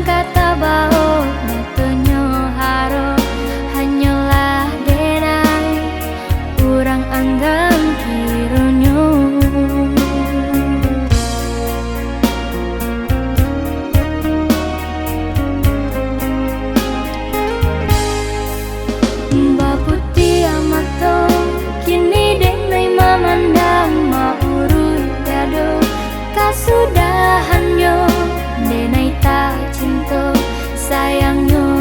kata bao nyatanya haro hanyalah denai urang anggang kironyo. Mbak putih amato kini denai mamandang maurut dado kasudahannya denai tak cinta sayangnya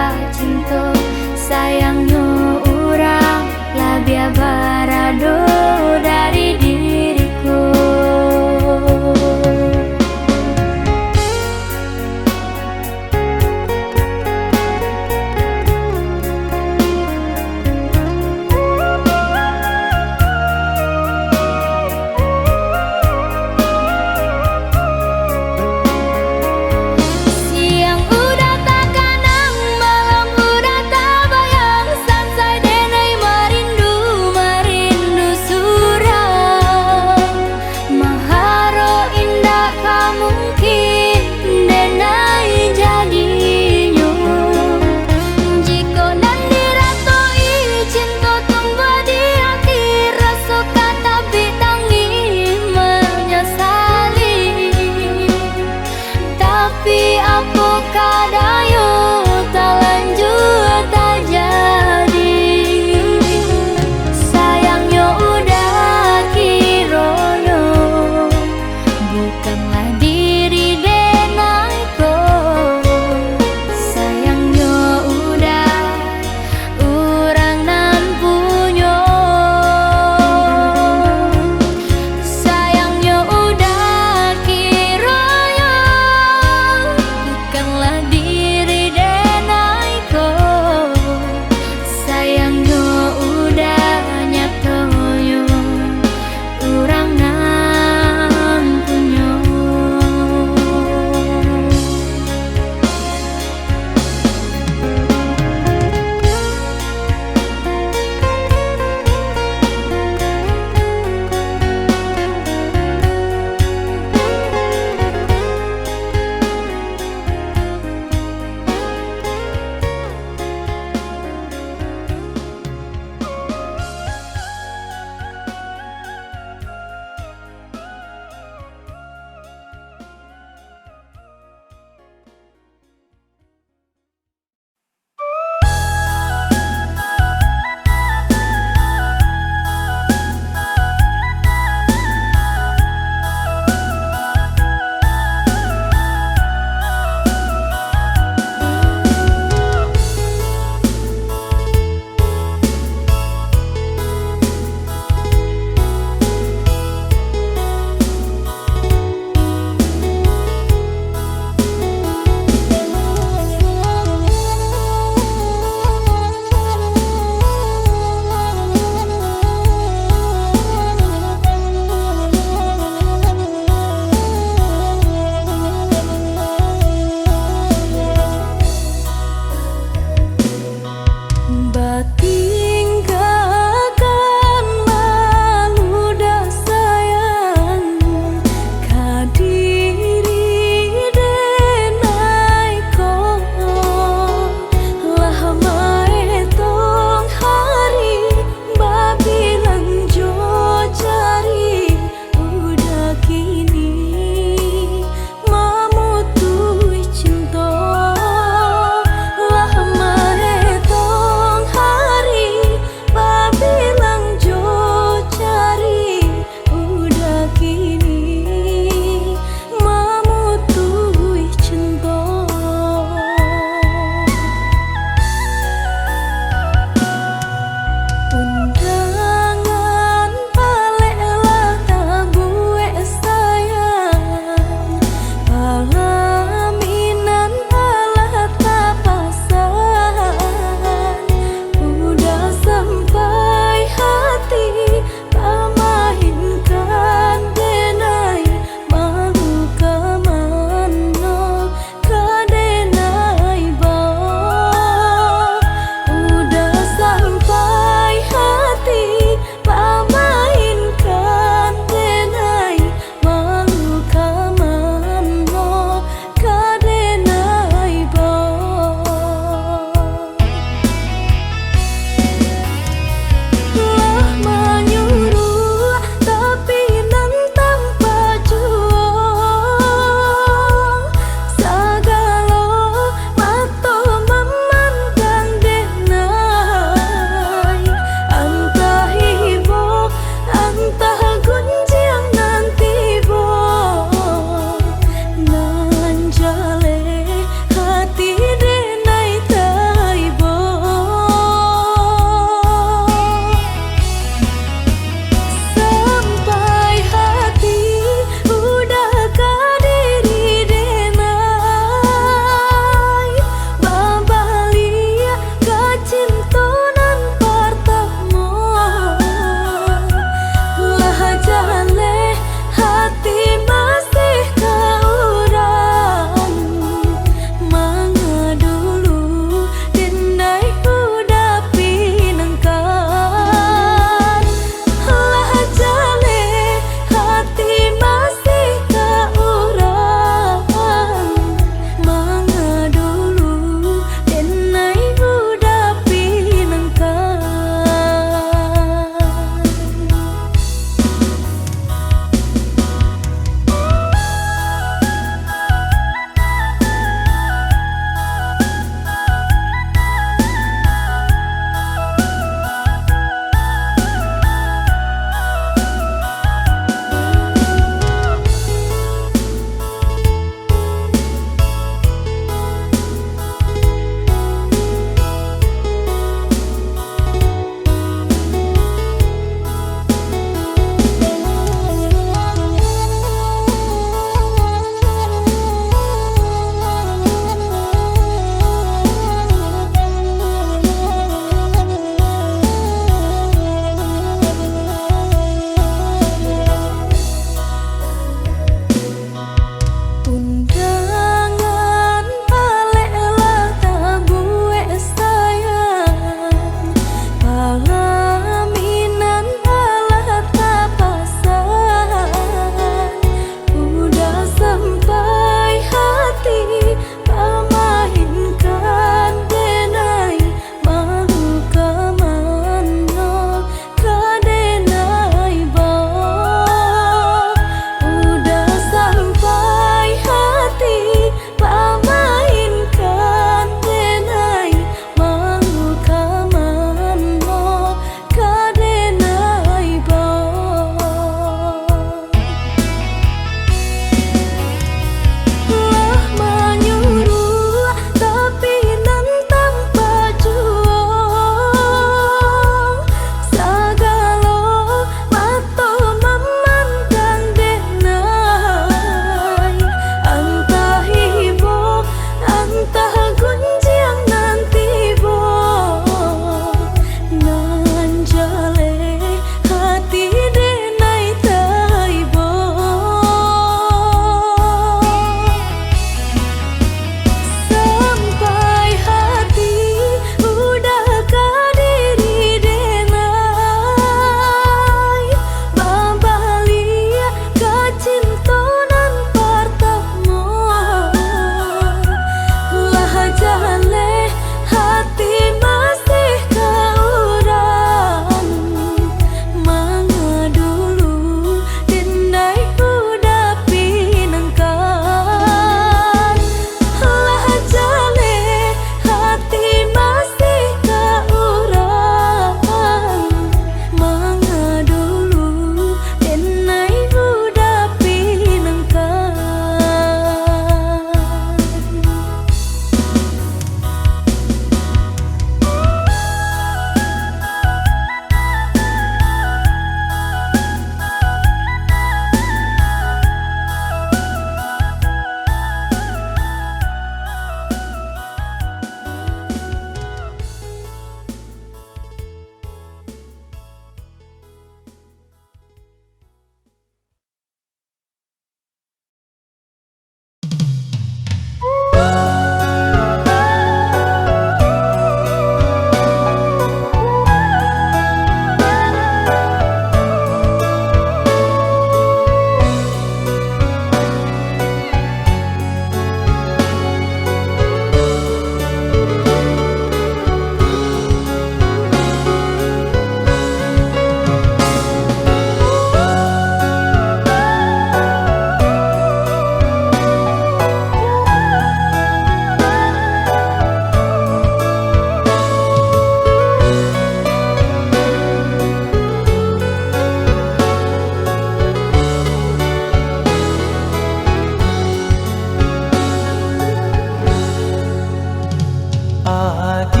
Adik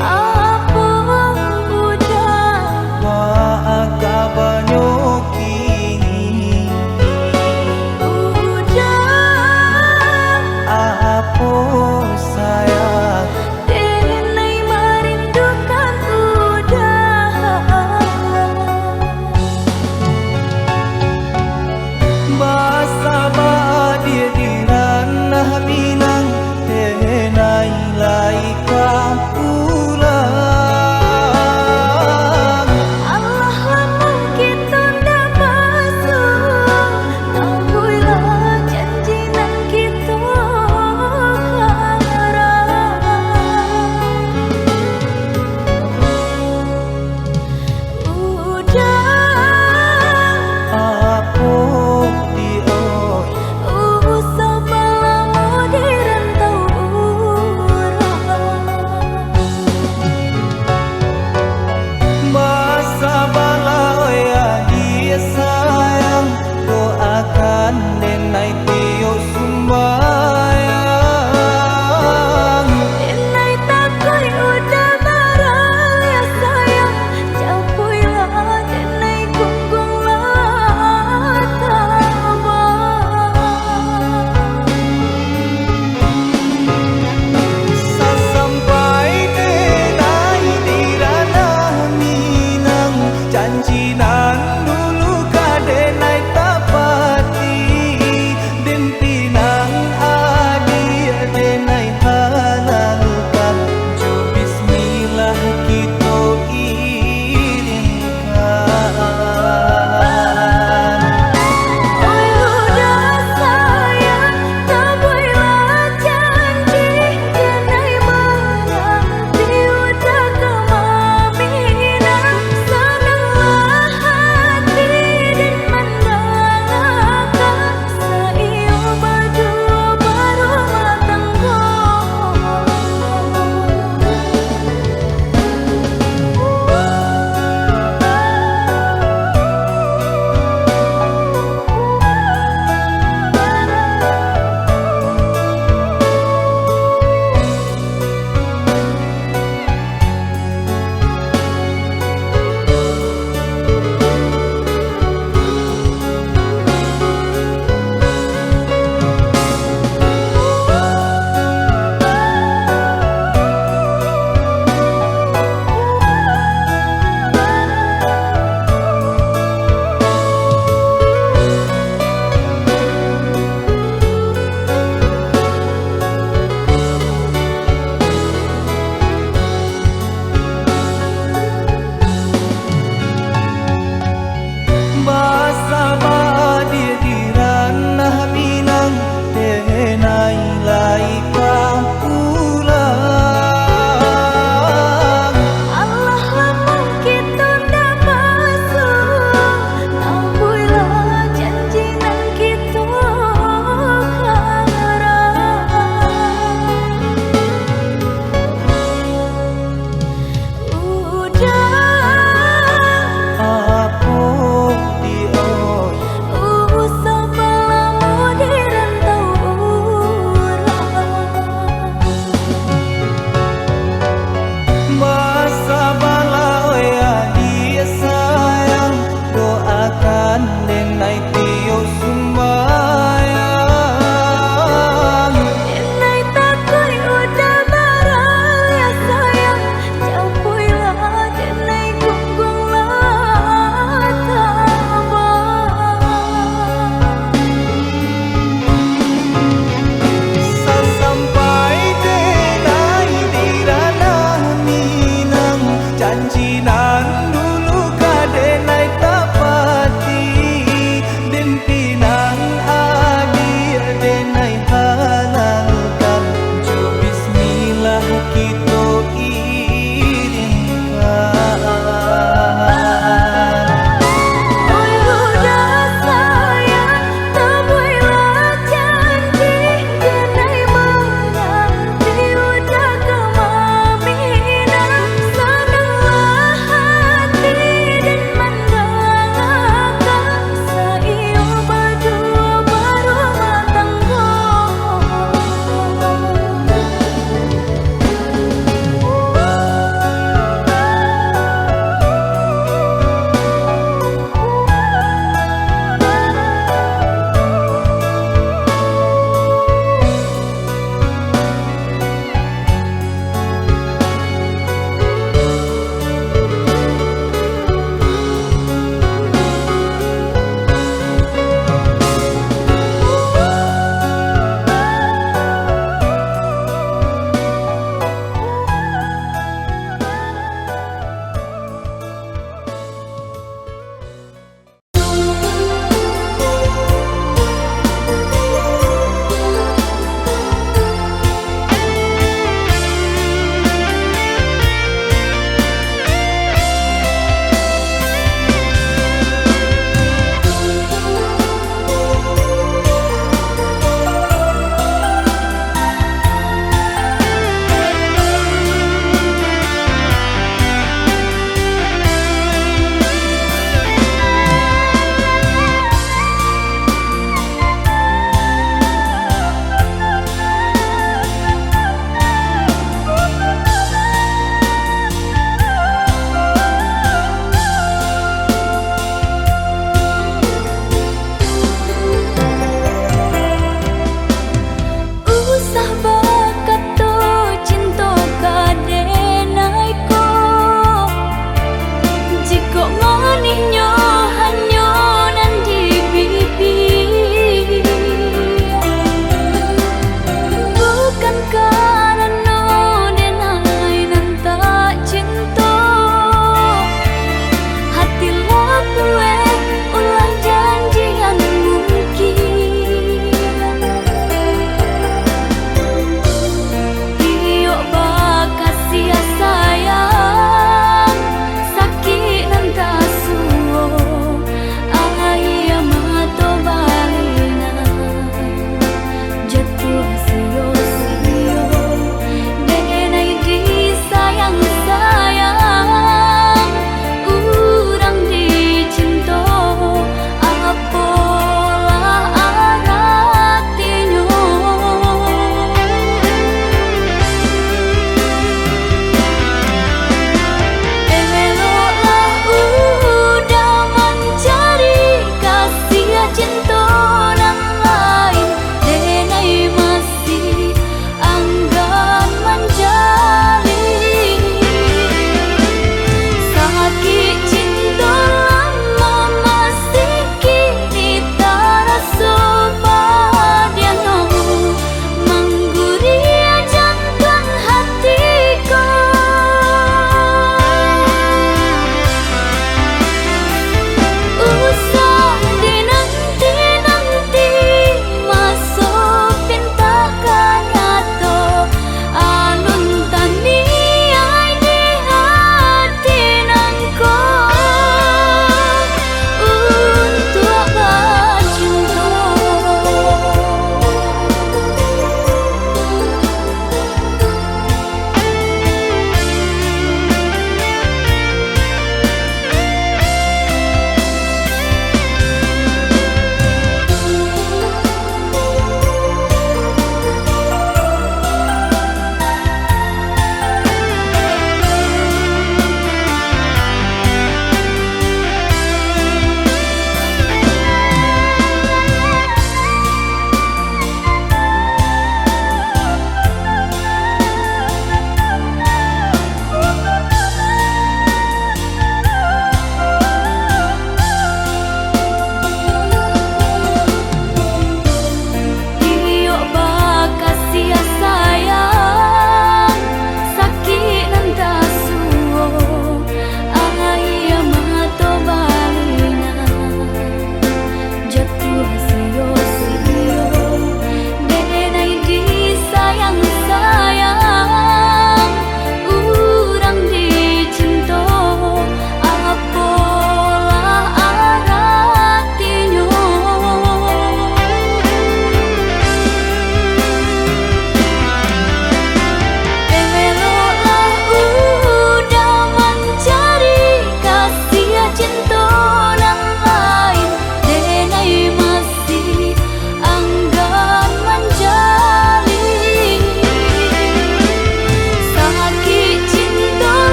Apa udah Baaka banyak kini Udah Apa sayang Denai merindukan udah Basa ba dia di ranah Minang Denai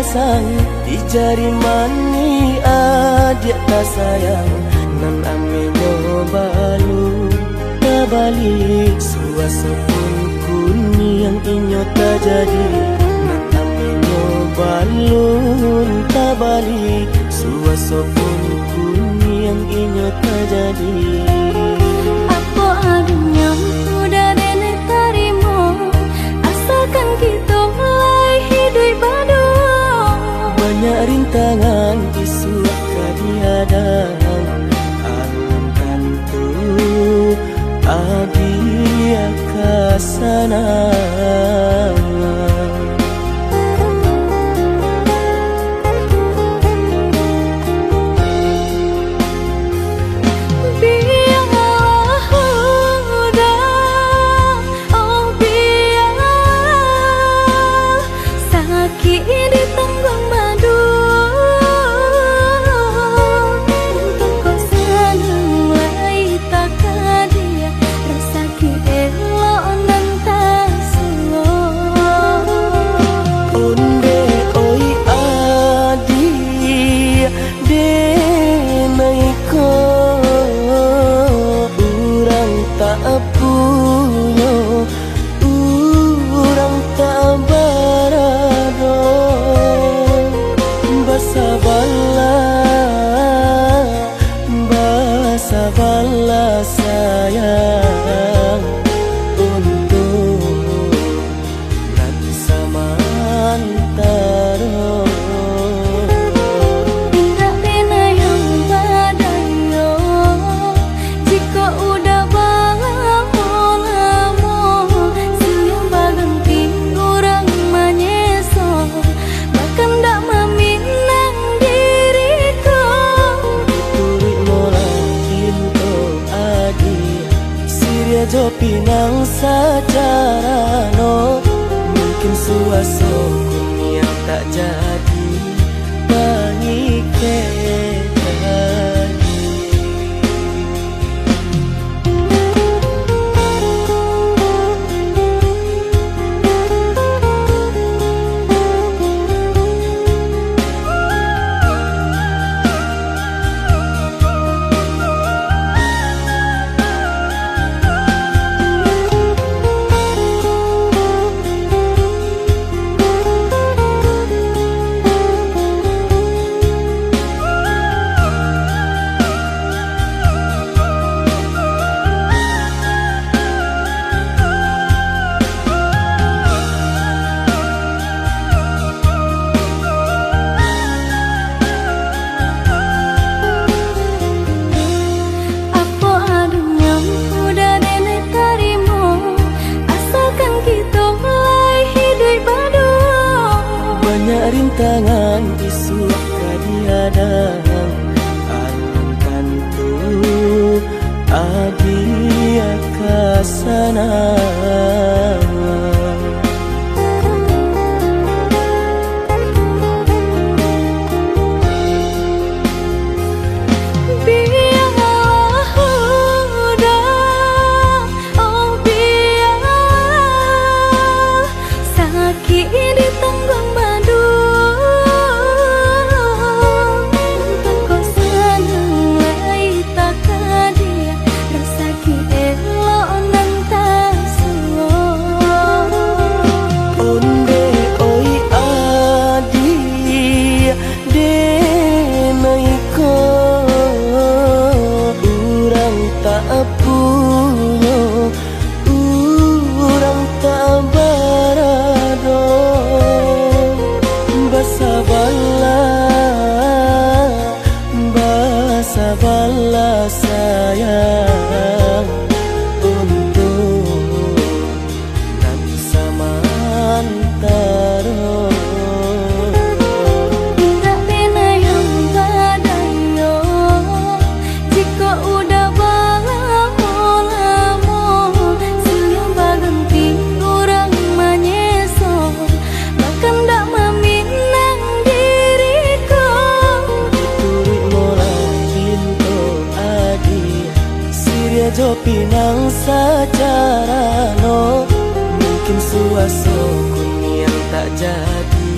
sang di jari mani adik tak sayang nan amenyo balu tak balik suasa pun kuni yang inyo tak jadi nan amenyo balun tak balik suasa pun kuni yang inyo tak jadi. Apa adanya udah nenek tarimo asalkan kita mulai hidup baru. Banyak rintangan isu kadiadang alam tentu adia kasana. Sabarlah sayang untuk nanti samantara. Tidak pena yang badayo jika udah lamo siang baganti orang manyeso bahkan tak meminang diriku. Turik mola Siria jo pinang secara no mungkin suaso kunia tak jadi mengike rintangan isu kadiadang alam tentu adia kasana. Sabarlah sayang untuk nanti samantara. Tidak pena yang badayo jika udah lamo siang baganti orang manyeso bahkan tak meminang diriku. Turik mola Siria jo pinang secara no mungkin suaso kun yang tak jadi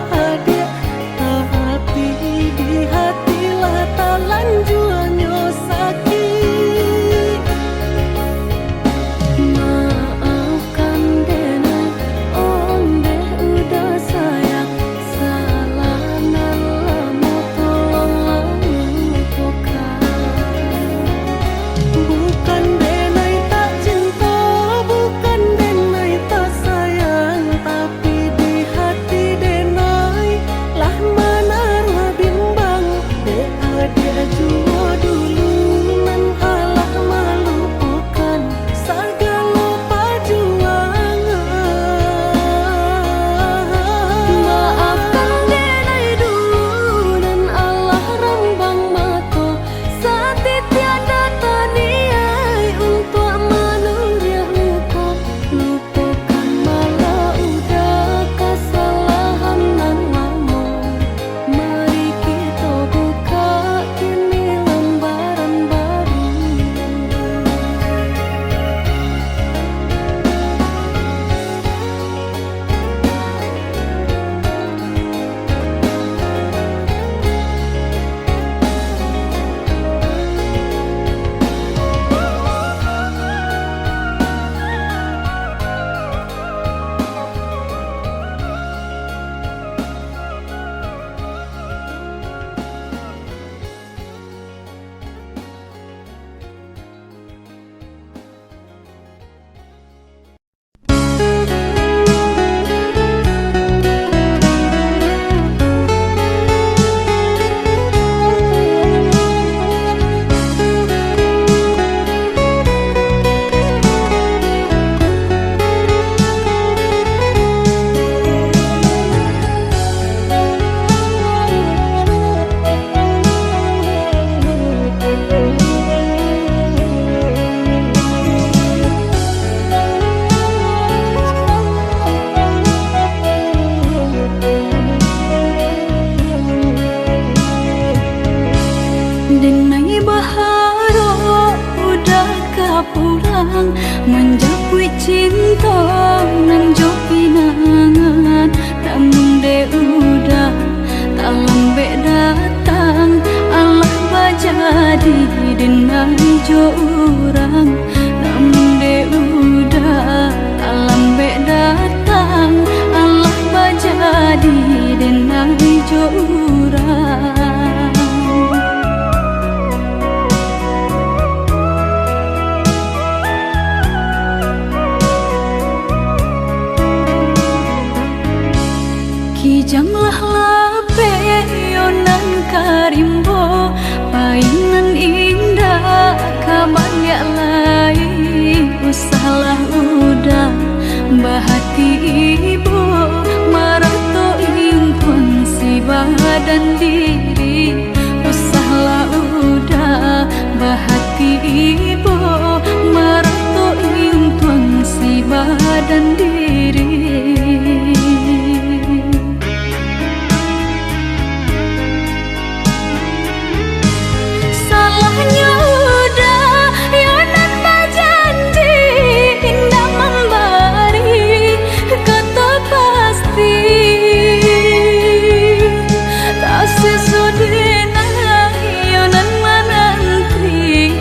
adik, tapi di hatilah tak lanjuannya sakit. Maafkan dena, onde udah sayang, salah nalamu tolonglah lupakan. Bukan denai tak cinta, bukan denai tak sayang, tapi di hati denai lah menaruh bimbang. Dek adik jua dulu nan Allah melupakan segala perjuangan. Maafkan denai dulu dan Allah rambang mata, saat tiada taniai untuk menurut luka. Lupakan malah udah kesalahan nan lama. Mari kita buka kini lembaran baru. Denai baharo udah kapulang, menjapui cinta nan jo pinangan. Namun de udah tak lambe datang, Allah bajadi denai jo urang. Namun de udah tak lambe datang, Allah bajadi denai jo urang. Kijanglah lape yonan karimbo, painan indah kabanyak lain. Usahlah udah bahati ibu, marato impun si badan diri. Usahlah udah bahati ibu, marato impun si badan diri. Salahnya udah yonan berjanji, indah memberi kata pasti. Tak sesudahnya yonan menanti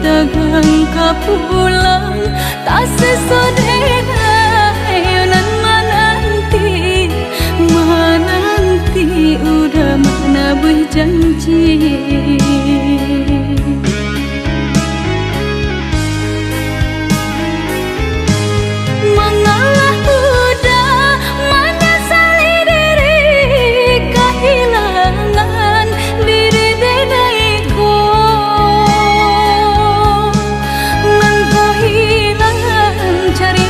dagang kapulang. Tak sesudahnya yonan menanti udah mana berjanji. Mengalah udah menyesali diri, kehilangan diri denaiku. Nan kehilangan cari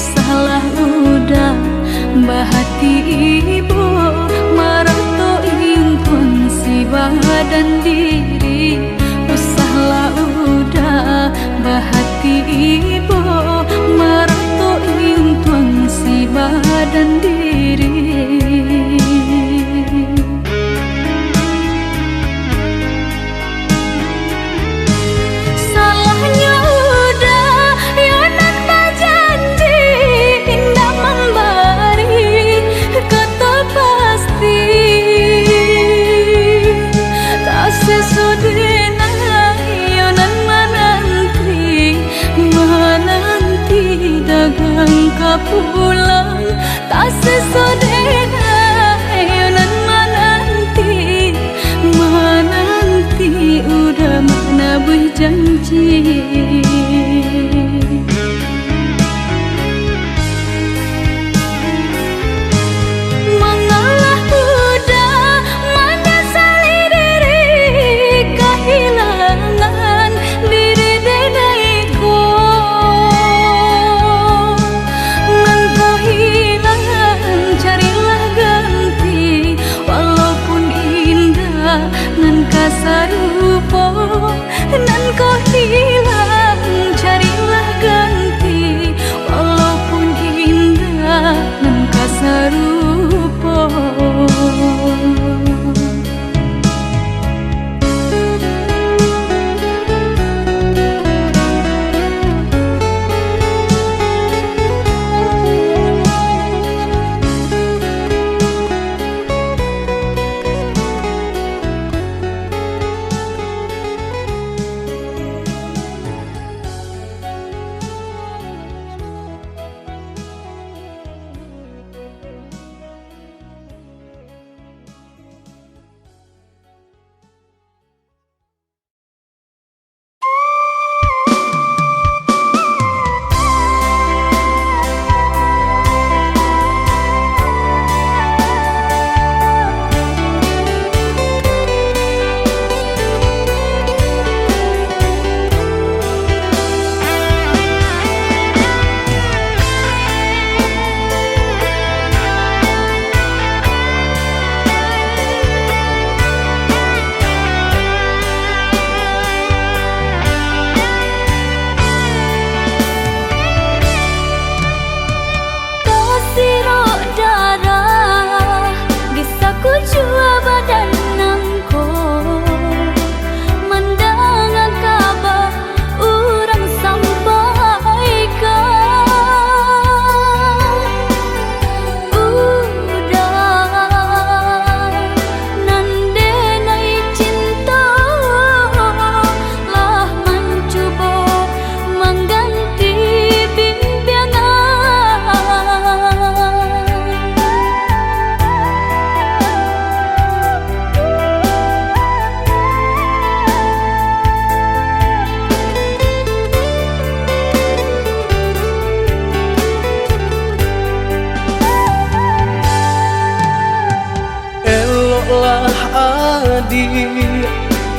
usahlah udah bahati ibu marato impun si badan diri. Usahlah udah bahati ibu marato impun si badan diri. Pulang tak sesodena ayonan menanti udah mana berjanji. Mengalah udah menyesali diri kehilangan diri denaiku. Nan kasarupo nan kau hilang carilah ganti walaupun indah nan kasarupo.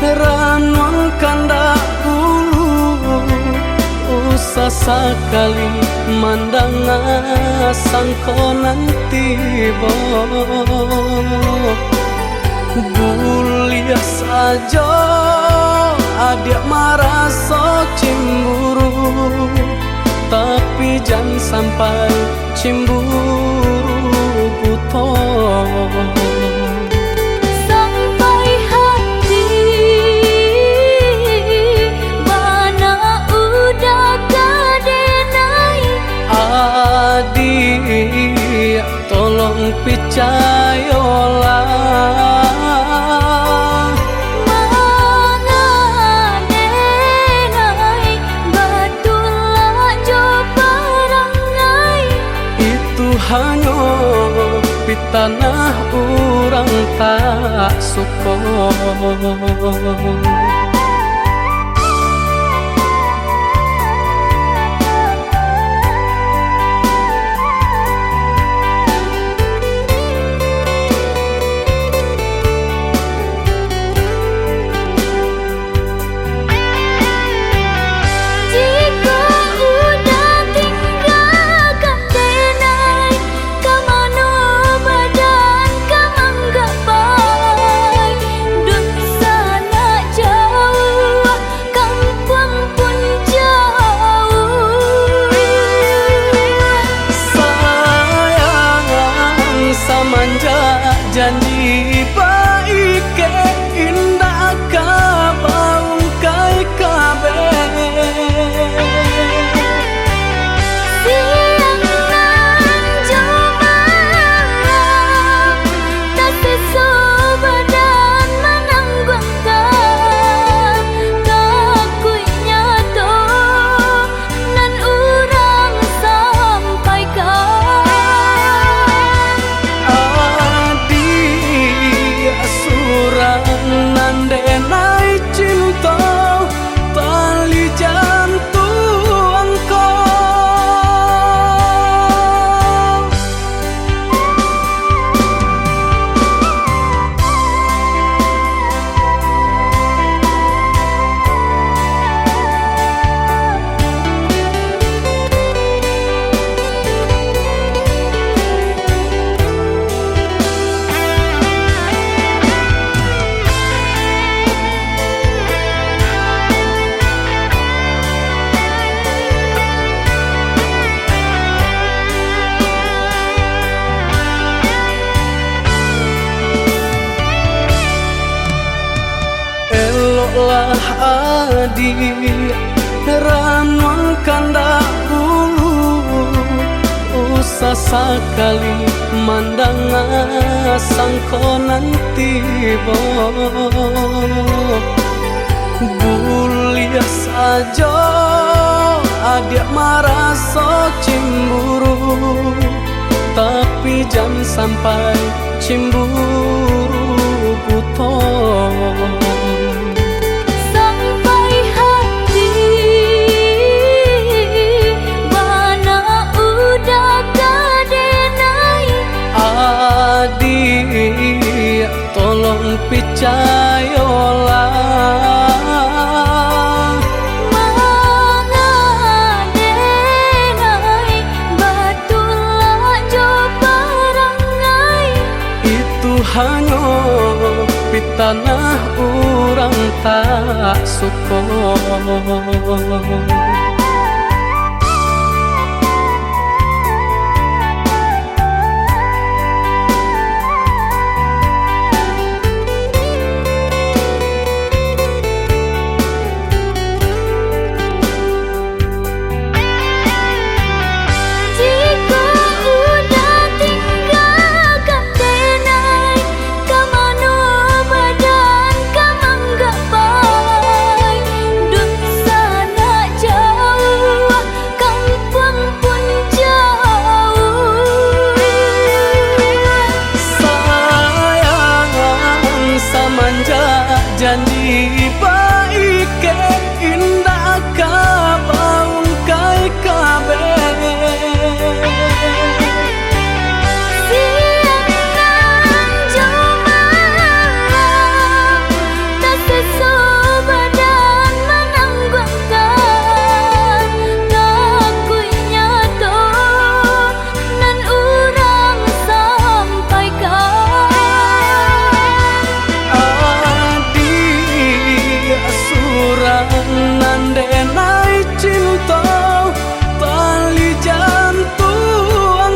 Ranul kandak dulu usah sekali mandang sangko nanti buliah saja adik merasa cemburu tapi jangan sampai cemburu buta. Adik, tolong percayalah Mangadenai batulah jo perangai. Itu hanya pitanah orang tak suka. Jika udah tinggalkan adik ranuang kandak bulu usah sekali mandang sangko nanti bo bulia saja adik merasa cemburu tapi jangan sampai cemburu buto sampai hati bana udah kadenai adik tolong percayalah hanya pitanah orang tak suka. Janji baik ke indah kabaung kai kabe siang nan jomalang tak sesobadan menanggungkan ngakuinya toh nan urang sampaikan nandenai cinta tali jantung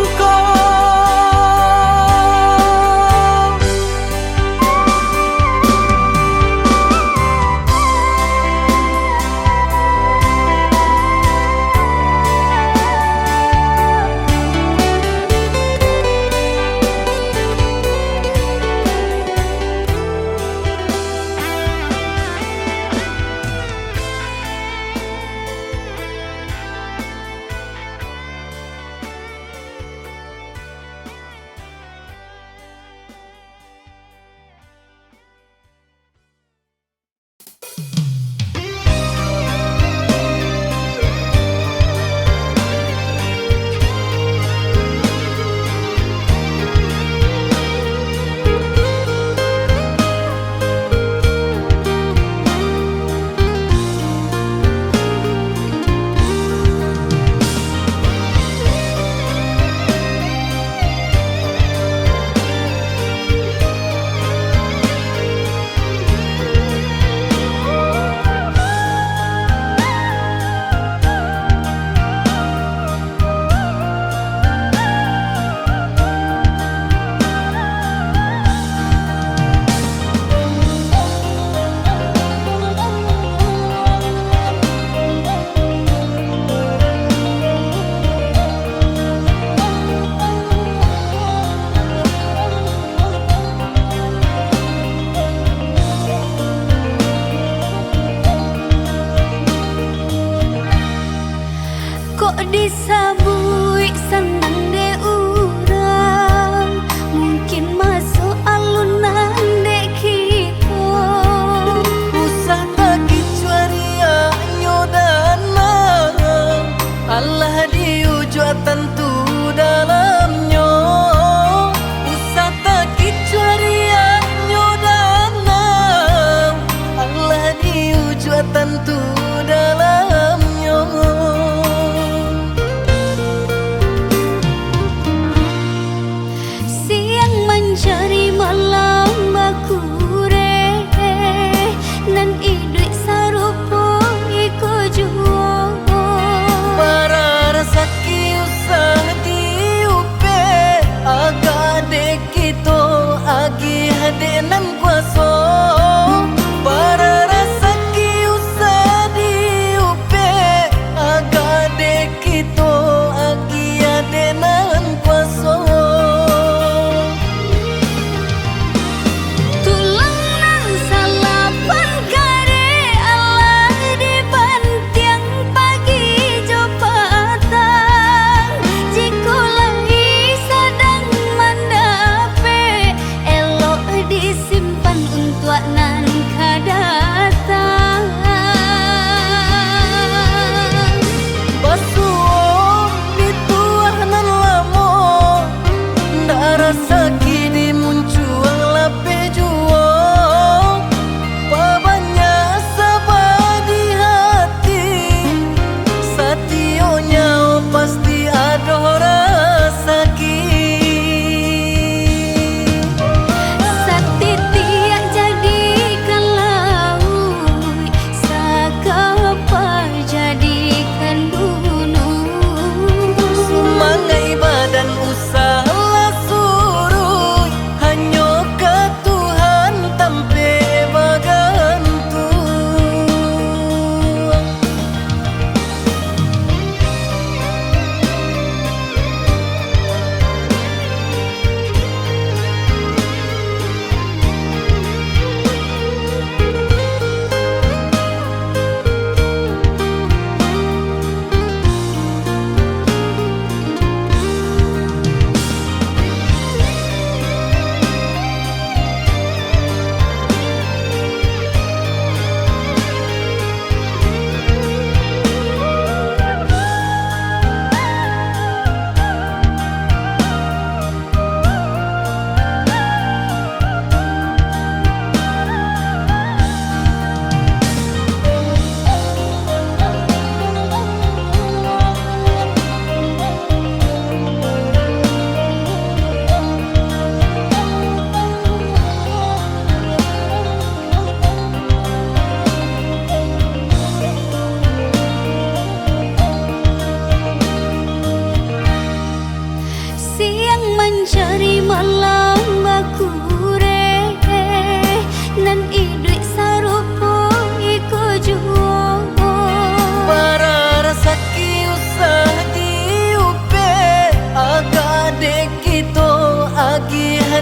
kok disabui senang de urang mungkin masuk alunan de kita usah lagi cuaria nyodana Allah diujua tentu dalamnya usah lagi cuaria nyodana Allah diujua tentu dalamnya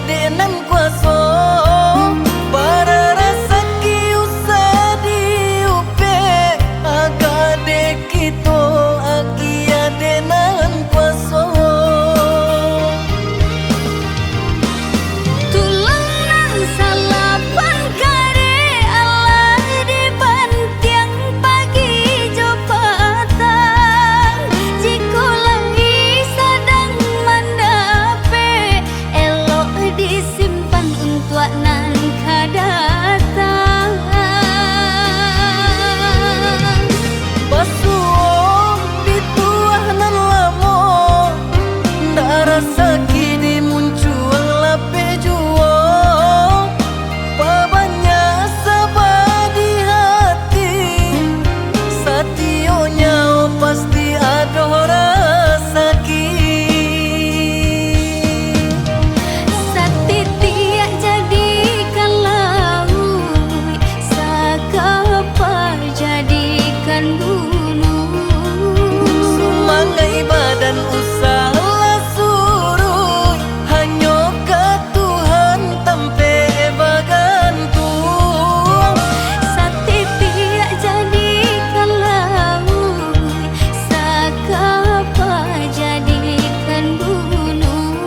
denan kuaso para rasa usah diupe aga dekito akia denan kuaso Tulang nang salapan kare Allah di bantiang pagi jo patang jiko lagi sedang mendape elok disimpan untuk nan kadatang basuh dituah nan lamo ndak rasa kini muncul lape juo pabanya sabah di hati sationya pasti ada rasa Satitiak jadikan laut sakapa jadikan gunung Sumangai badan usaha suruh hanya ke Tuhan tempe bagantung Satitiak jadikan laut sakapa jadikan gunung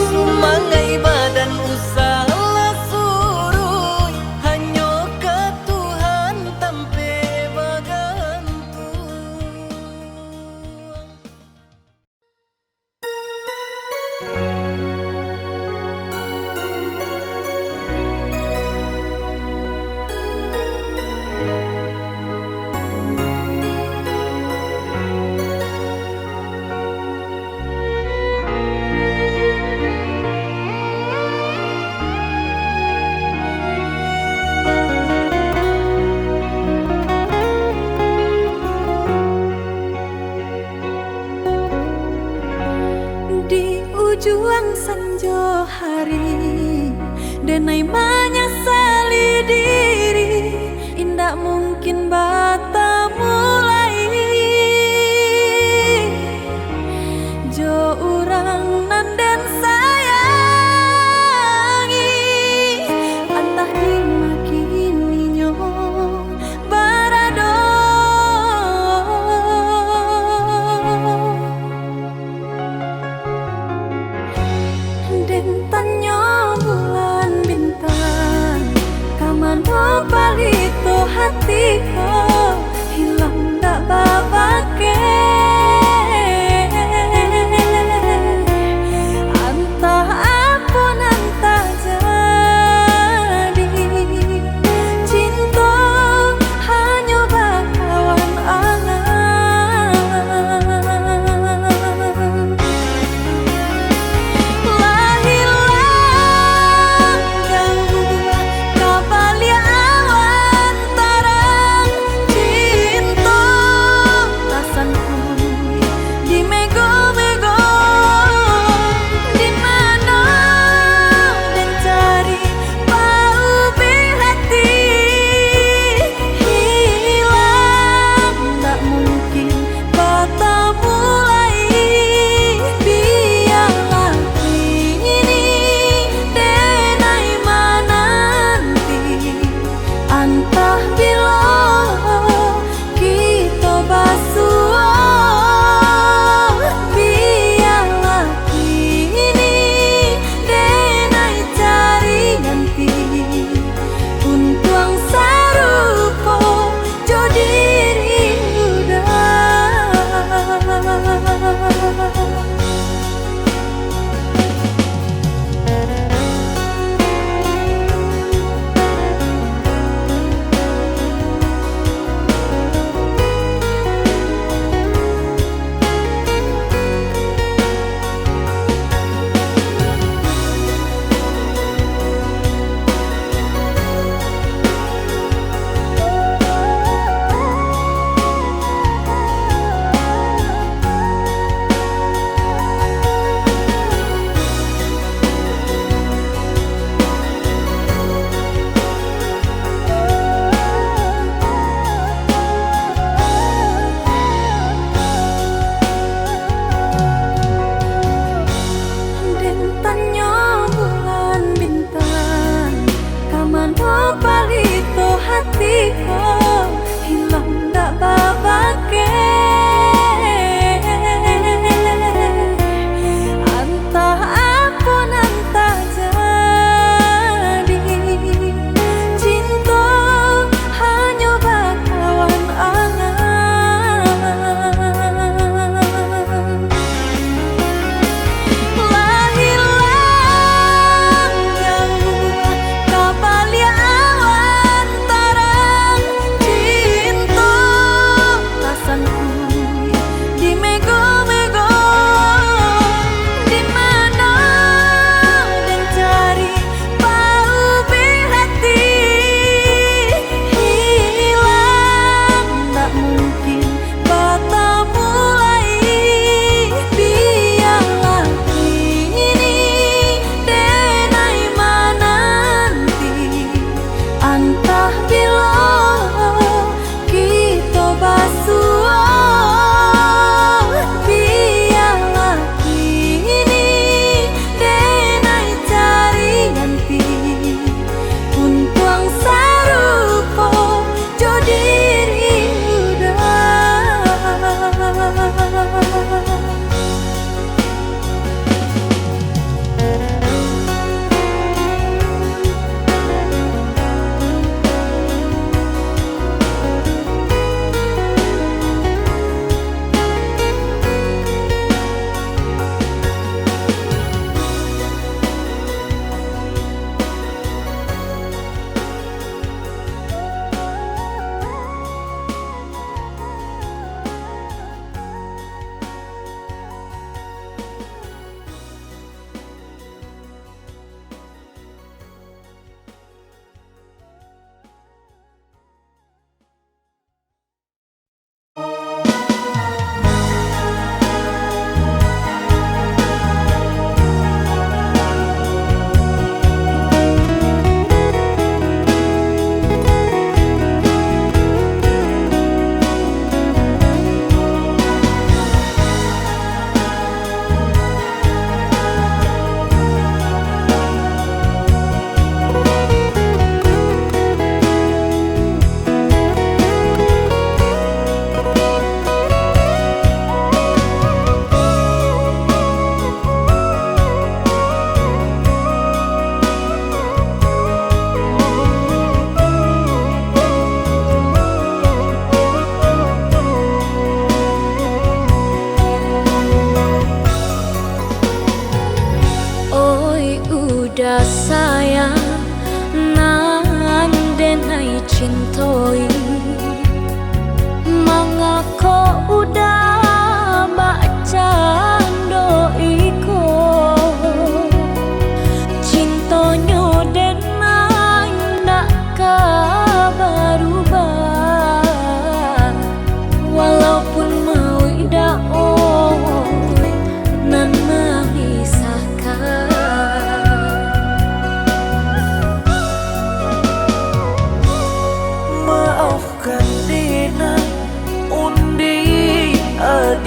Sumangai badan usaha suruh hanya ke Tuhan tempe bagantung Di ujung senja hari denai menyesali diri indak mungkin bata mulai jo urang nan den sayangi antah dimakininya barado dentannya bulan bintang kamano palito hatiku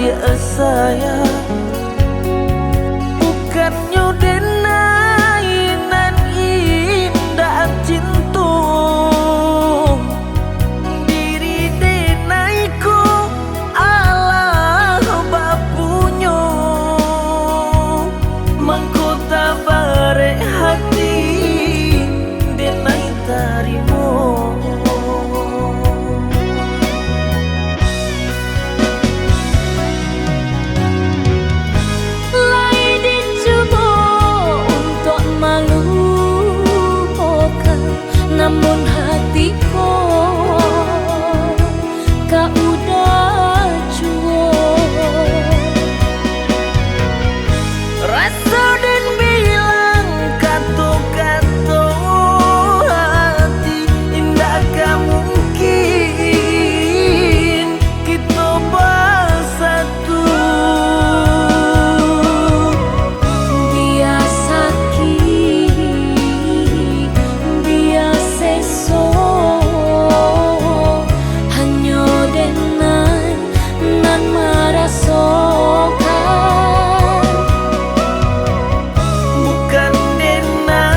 adik saya bukan nyudenai nan indah cinta diri denaiku Allah bapunyo mangkota bare hati denai tarimo namun hatiku kau udah cuek rasa dan bilang kata-kata hati indah gak mungkin kita bersatu dia sakit dia seso hanya dengan nan merasakan bukan denai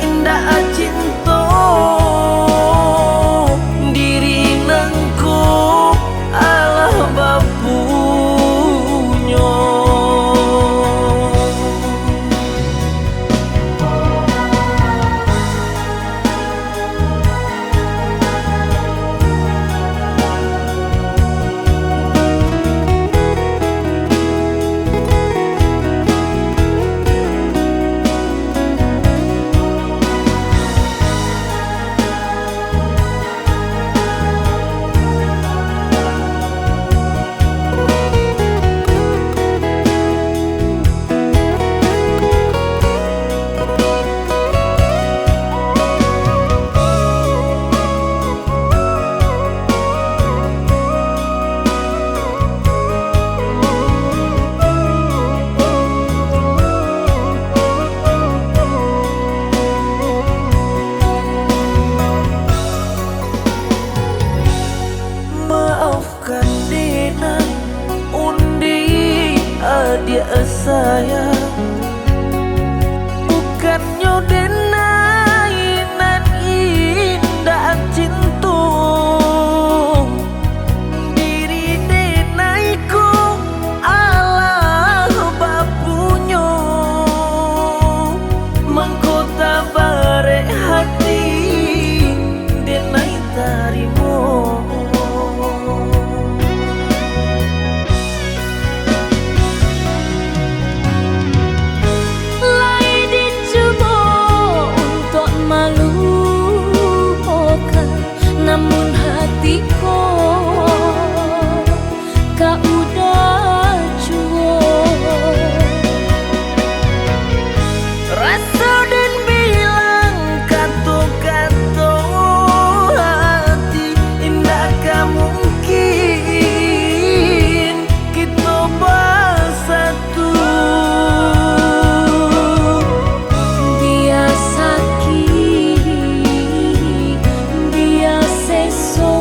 indah cinta diri nengku Allah bapunyo maafkan Dina undi adik saya bukan nyudenai nan indah cinta diri denaiku Allah bapunyo mangkota bare hati denai tarimo namun hatiku kau udah cuek rasa dan bilang kata-kata hati indah gak mungkin kita bersatu dia sakit dia seso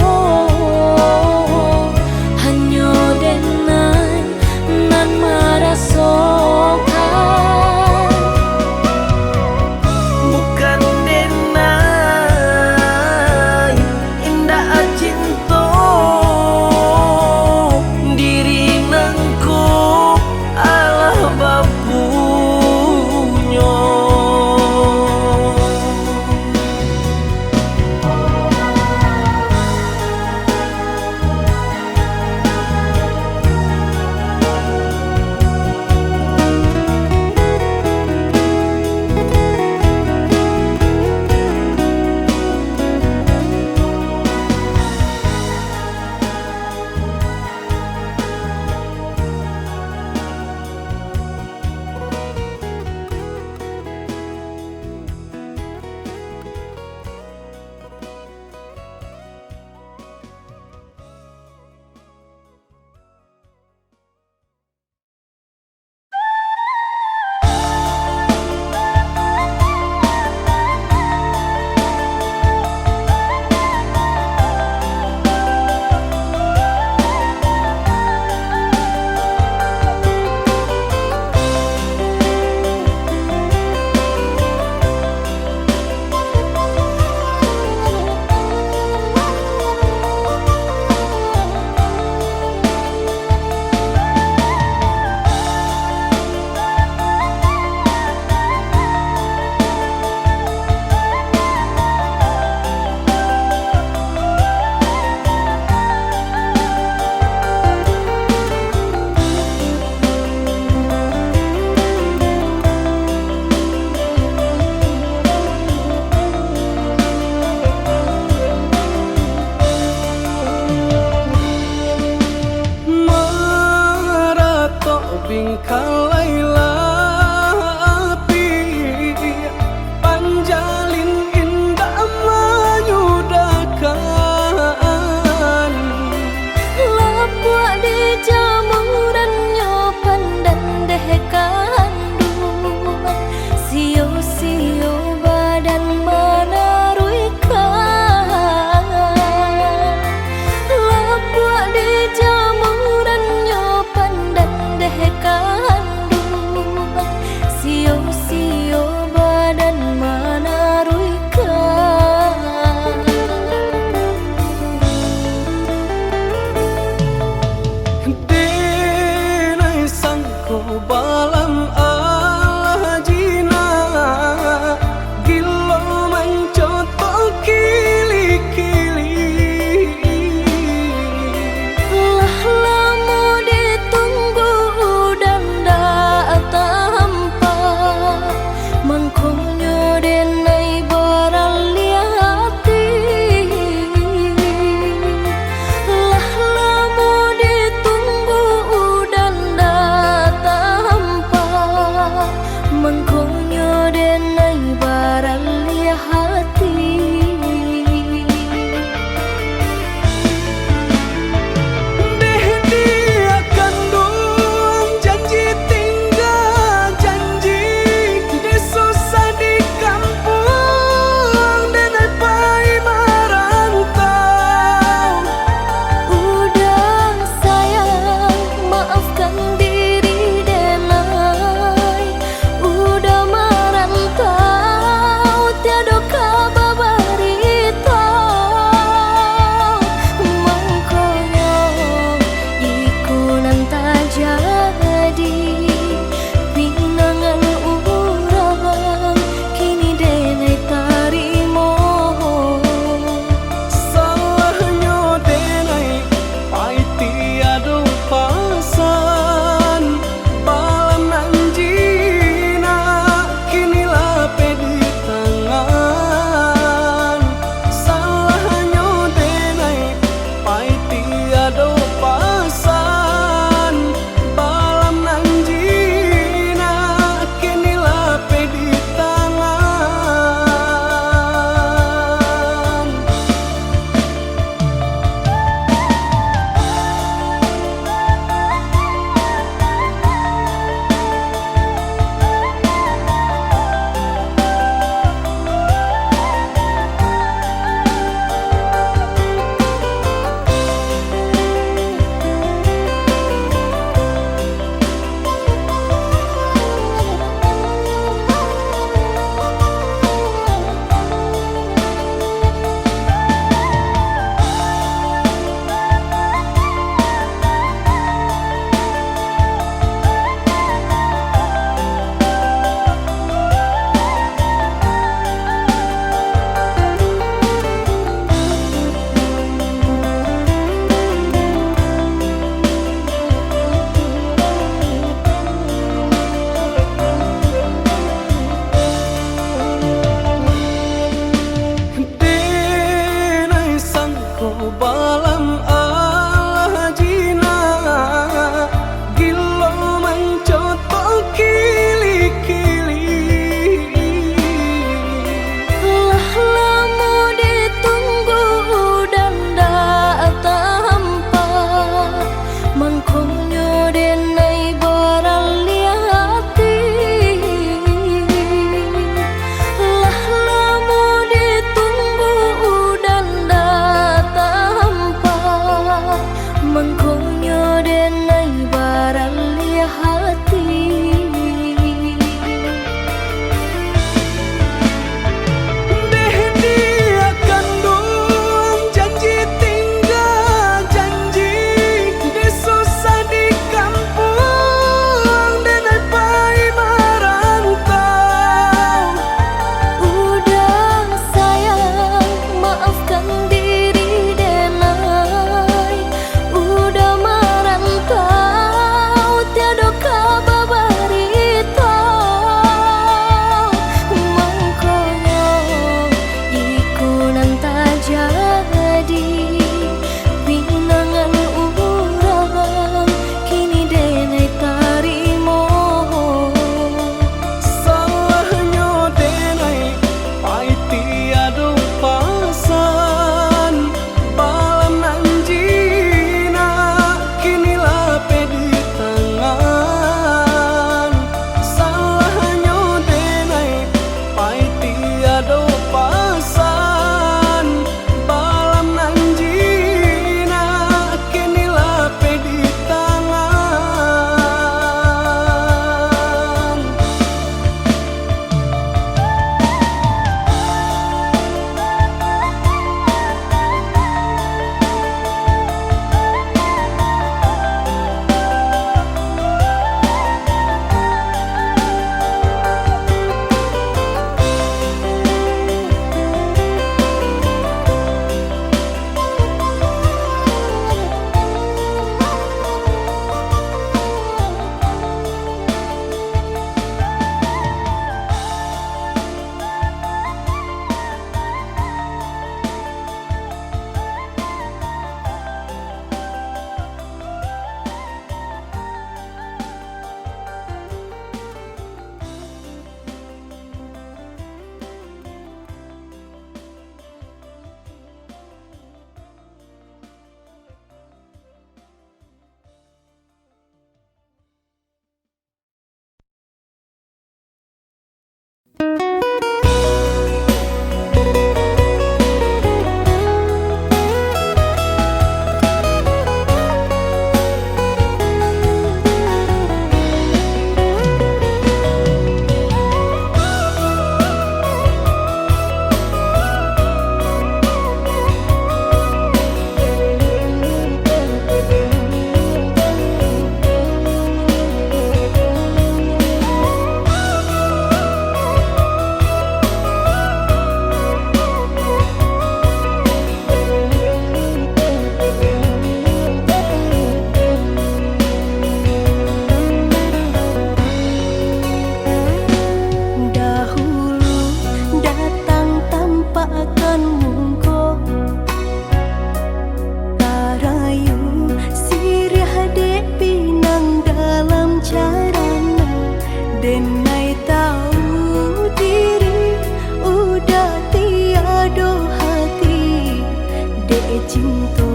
cinta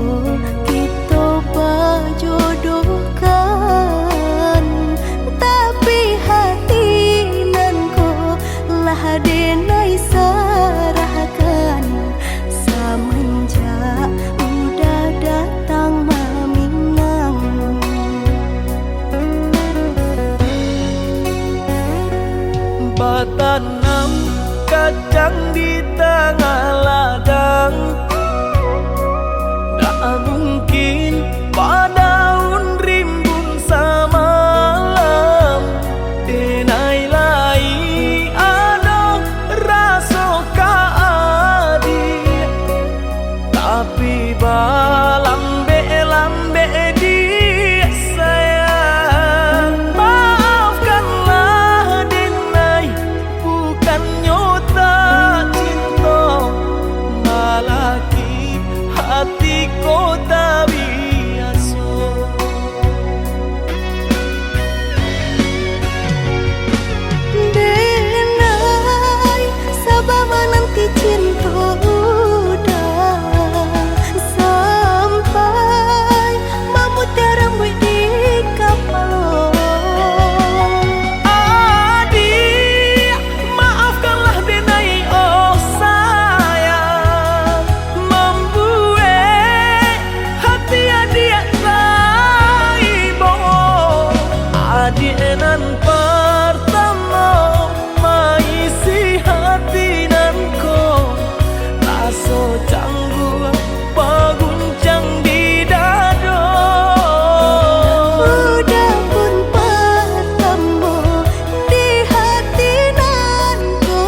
kita berjodohkan, tapi hati nan ko lah denai sarahkan semenjak udah datang maminang. Batanam kacang di tengah ladang, tak mungkin padaun rimbun samalam. Denai lai ada rasa kaadi, tapi balambe-lambe di sayang. Maafkanlah denai, bukan nyota cinta, malaki hati ko tak biasa. Denai sabama nanti cinta udah sampai memutih rambut di kapal. Adik, maafkanlah denai oh sayang, membuat hati adik raibo. Adik nan pertama maisi hati nan ko, rasa canggung paguncang di dada. Udah pun pertemu di hati nanku,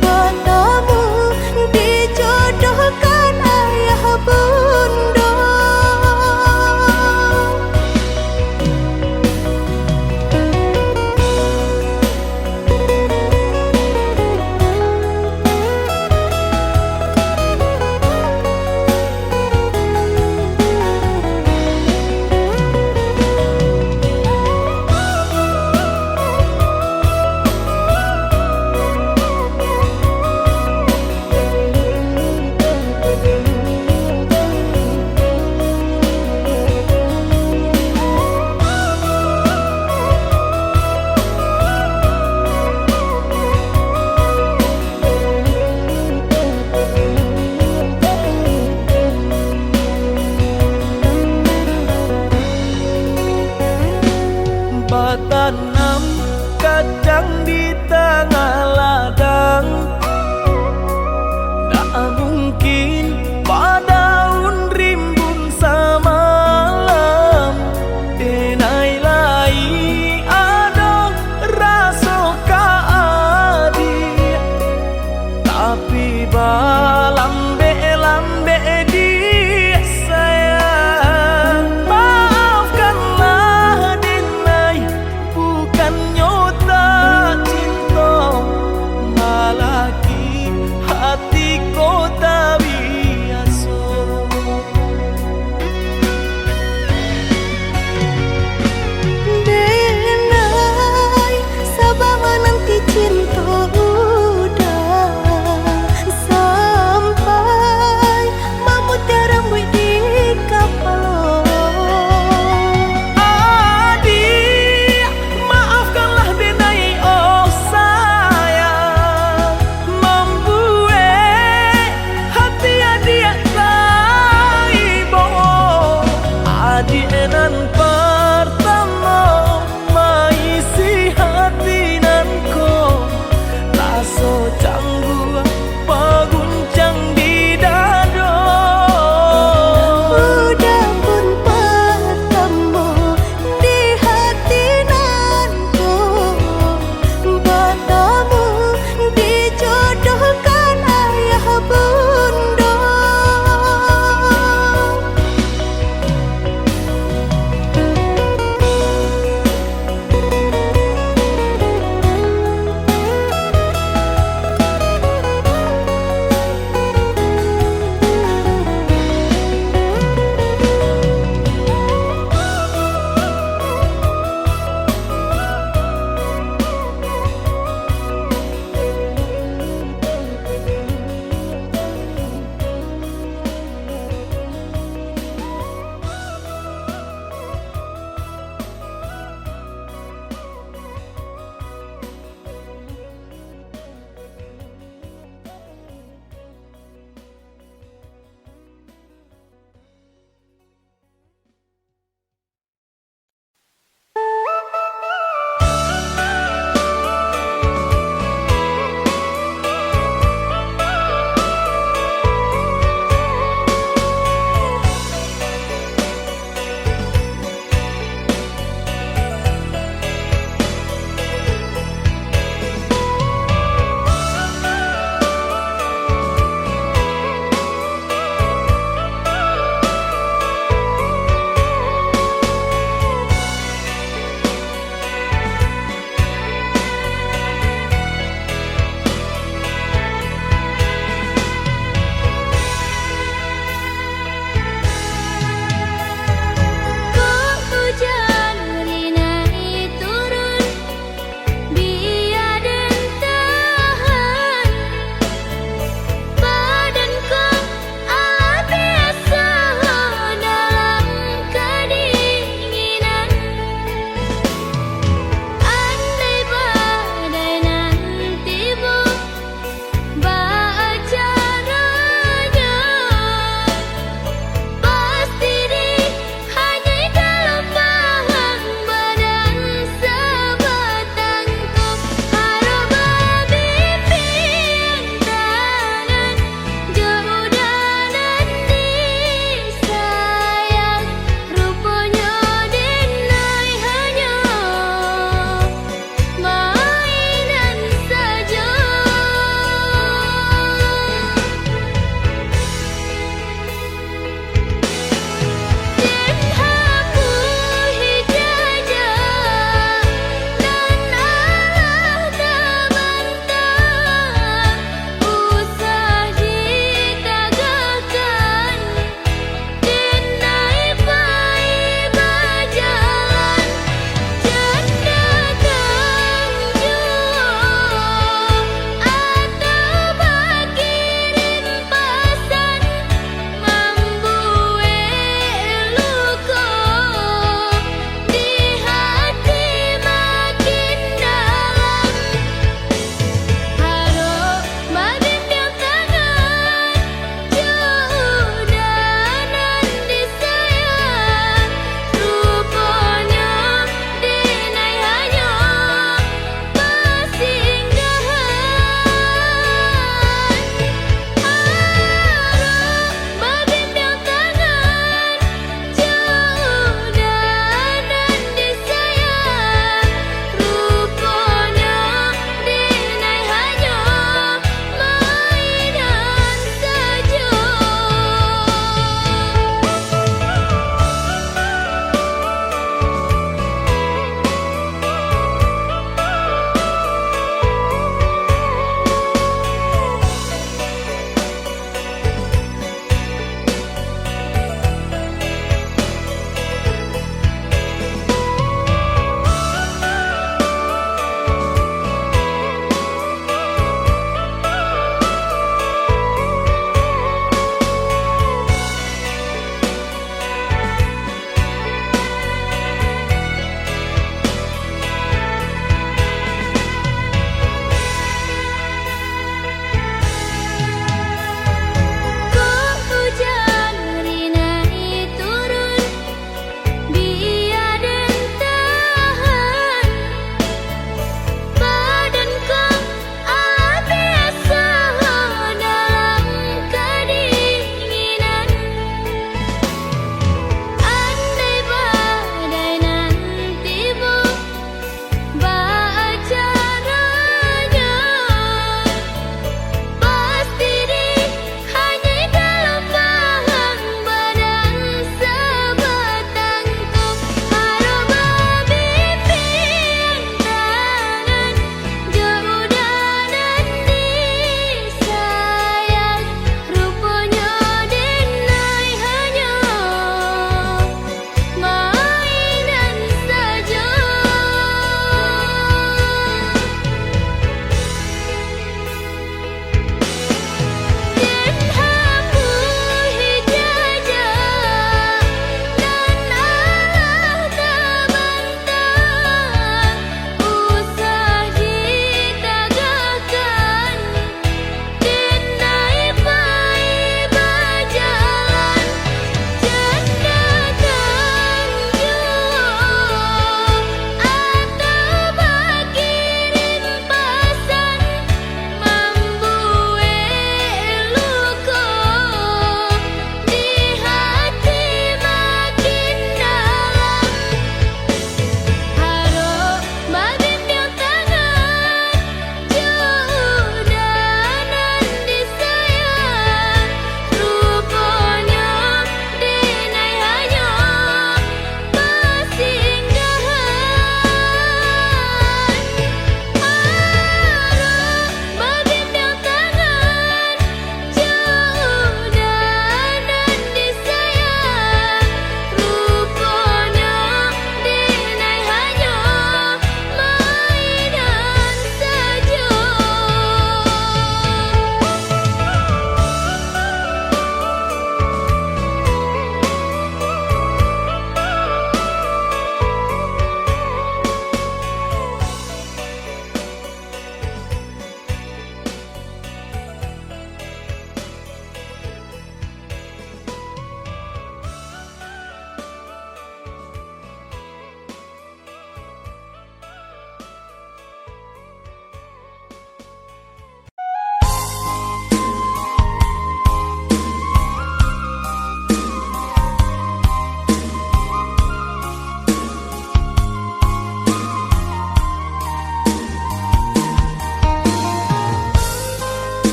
bertemu dijodohkan ayah bunda. Batanam kacang di tengah ladang, tak mungkin padaun rimbun samalam. Denai lai ada rasa kaadi, tapi balambe-lambe di sayang. Maafkanlah denai, bukan nyota cinta, malah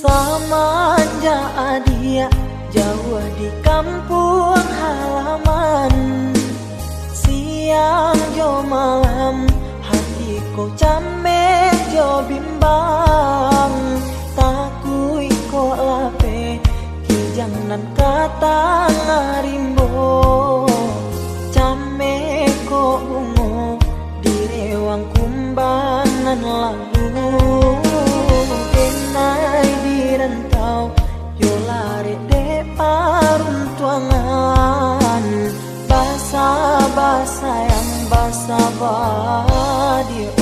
Samanja dia jauh di kampung halaman, siang jo malam hatiku camek jo bimbang, takui ko lape kijangan kata ngarimbo, camek ko bungo di rewang kumbangan lalu, kenai di rantau yo lari de paruntuangan, basa-basa yang basa badio.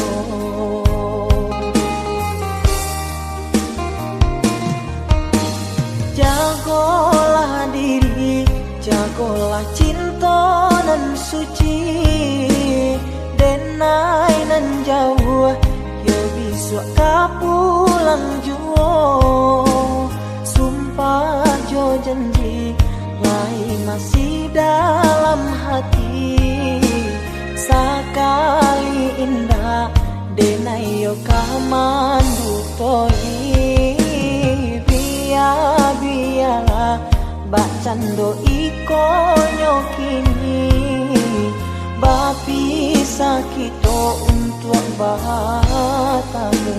Jagolah diri, jagolah cinta nan suci, denai nan jauh yo bisa kapulang juo, sumpah jo janji lai masih dalam hati, sakali indah denai yo kamandu toi, biarlah bacando iko nyokini, bapi sakito untuk batamu.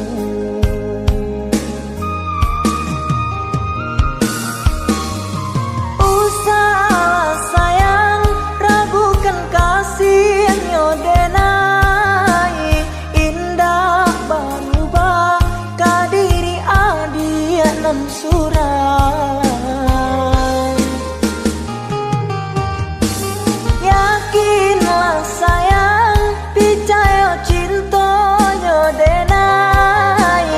Usah sayang ragukan kasih nyodenai, indah berubah kadiri adia nan surai, yakinlah sayang percaya cinta nyodenai,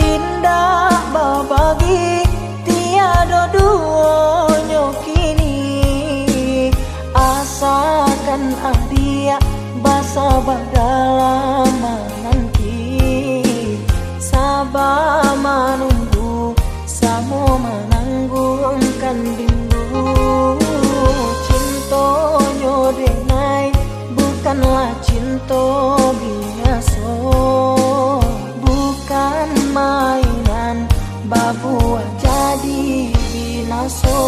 indah babagi tiada duanya kini, asakan adia basa dalam nanti, sabar menunggu samo menanggungkan rindu, cinta nyodenai bukanlah cinta biasa, bukan mainan babu jadi binaso.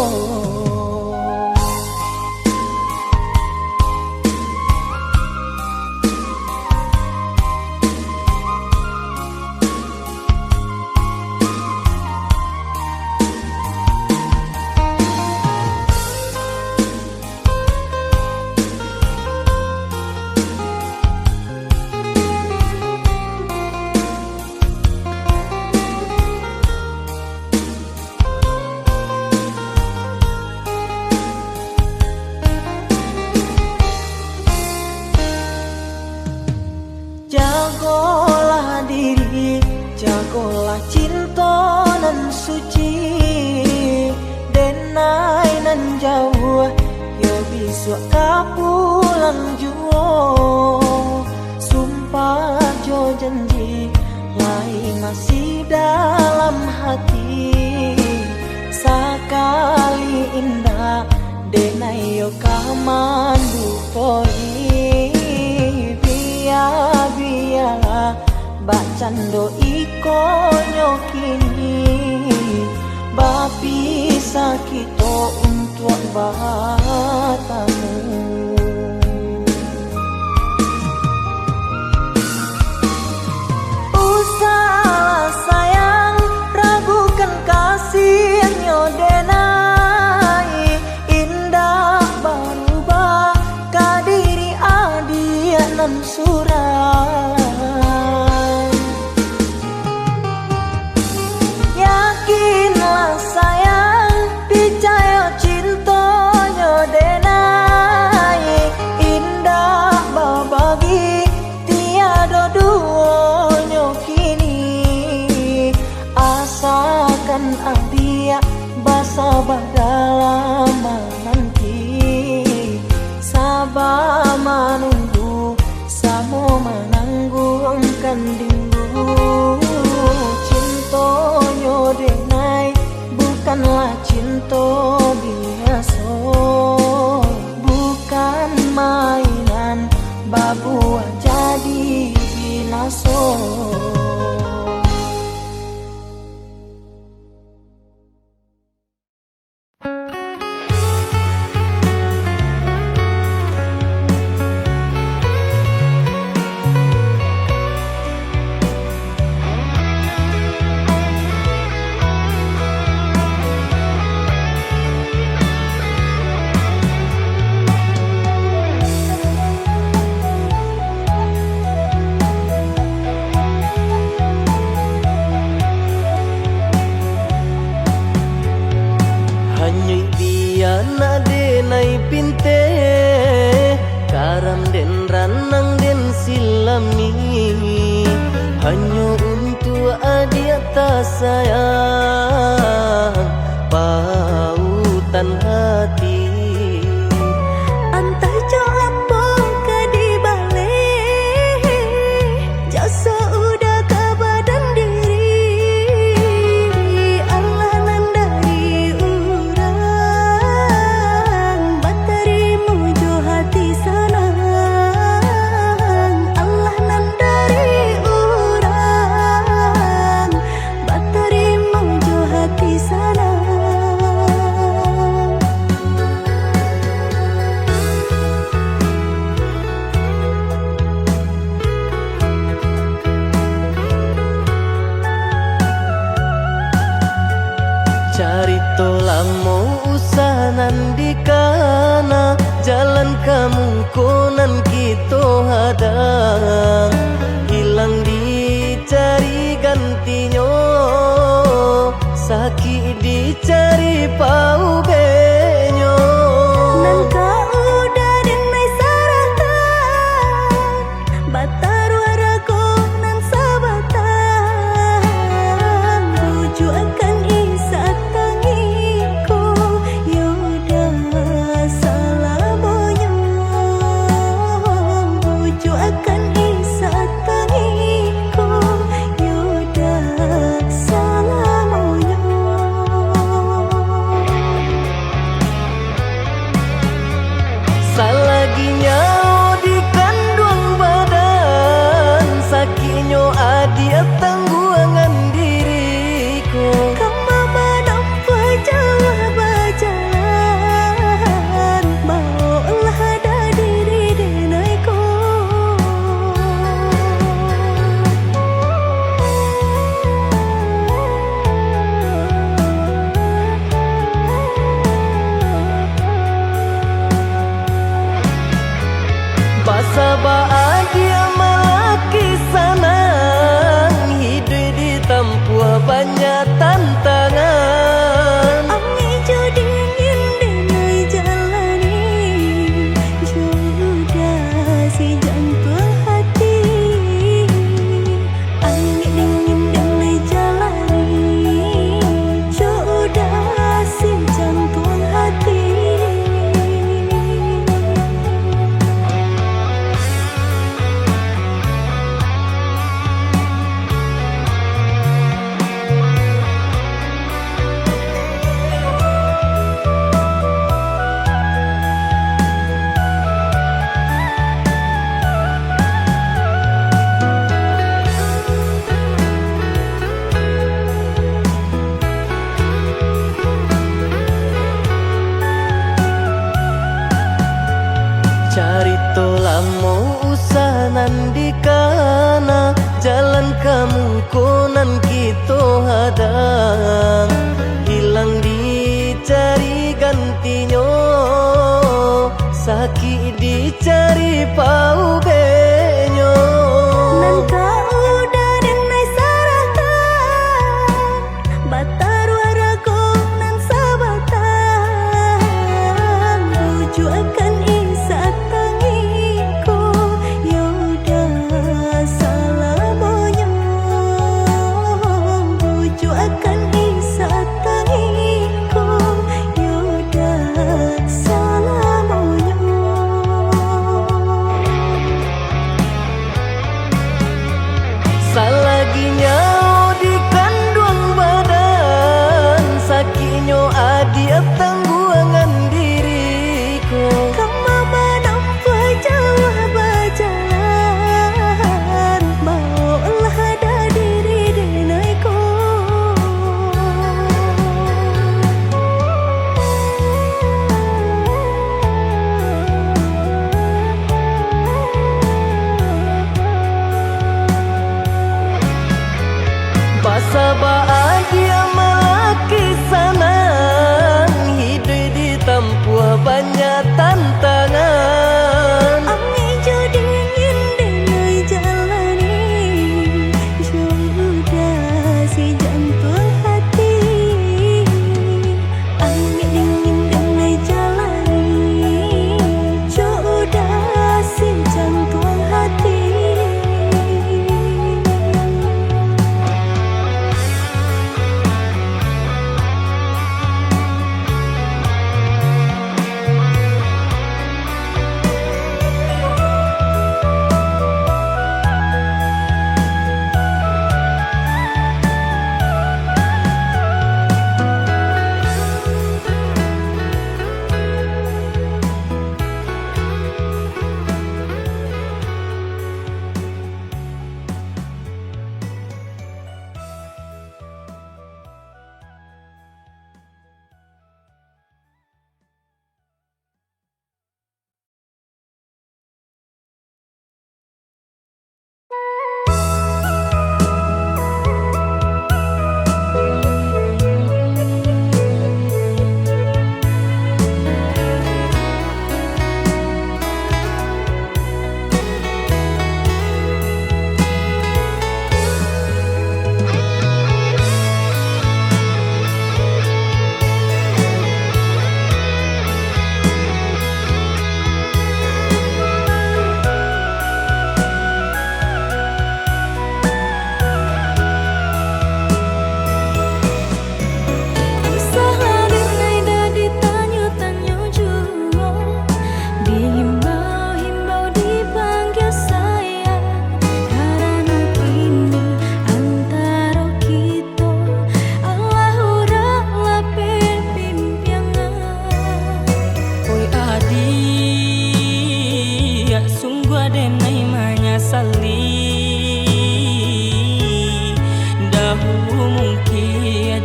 Jagolah diri, jagolah cinta nan suci, denai nan jauh yo bisa kapulang juo, sumpah jo janji lai masih dalam hati, sakali indah denai yo kamandu toi, biarlah bacando iko nyokini, bapi sakito untuk batamu. Usah sayang ragukan kasih nyodenai, indah berubah kadiri adia nan surai, yakinlah sayang percaya cinta nyodenai, indah babagi tiada duanya kini, asakan adia basa dalam nanti, sabar menunggu samo menanggungkan rindu, cinta nyodenai bukanlah cinta biasa, bukan mainan babu jadi binaso. nyata sayang pautan hati. Antah jo apa ka di balik jasa udah ka badan diri. Allah nandai urang batarimu jo hati senang. Allah nandai urang batarimu jo hati senang. Carito lamo usahanan di kana jalan kemungkinan kita hadang hilang dicari gantinya sakit dicari pau benyo. Nangka udah denai saratan batar waraku nan sabatan buju akan isa tangiku yoda salamonya buju akan isa tangiku yoda salamonya. Salaginya di kandung badan sakitnya adia tangguangan diriku. Kamu menampak jauh berjalan maulah ada diri denaiku. Basa bahagia malaki sanang hidup di tempuh banyak tantangan. Angin jo dingin denai jalani jodoh si jantung hati. Angin dingin denai jalani jodoh si jantung hati. Carito lamo usahanan di kana jalan kemungkinan kita hadang hilang dicari gantinya sakit dicari pau benyo. Nangka udah denai saratan batar waraku nan sabatan buju akan isa tangiku yoda salamonya buju akan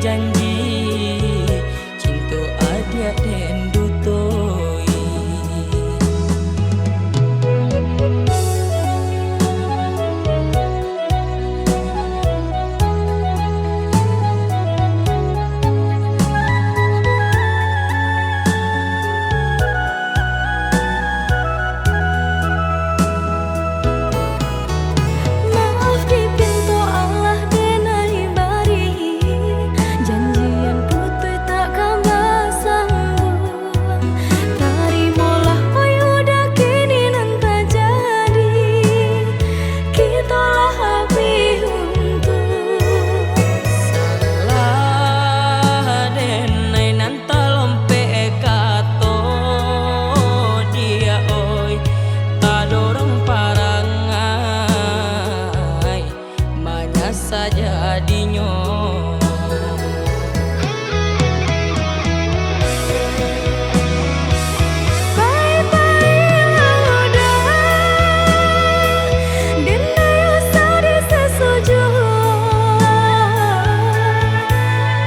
janji cinta adia den dutoi. Maaf di pintu Allah denai bari, janjian putih takkan bersanggup. Terimalah oi udah kini nanti jadi, kita lah habis untuk. Salah denai nanta lompe kato dia oi tadorong parangai banyak saja dinyo.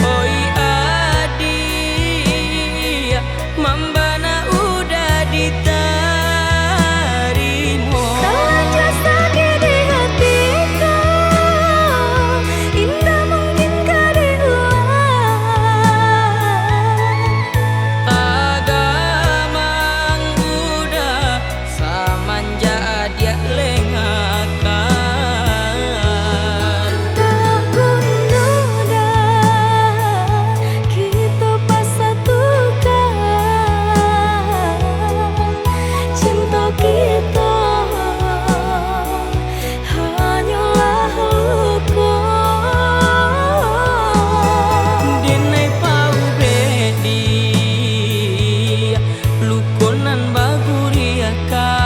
Oi adia mambana udah diterima. Tagamang udah samanja dia lengakan. Kita pas satukan cinta kita hanyalah luka. Denai pau bedi lukonan baguriakan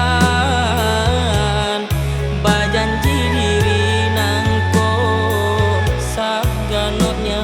bajanji diri nangko saganotnya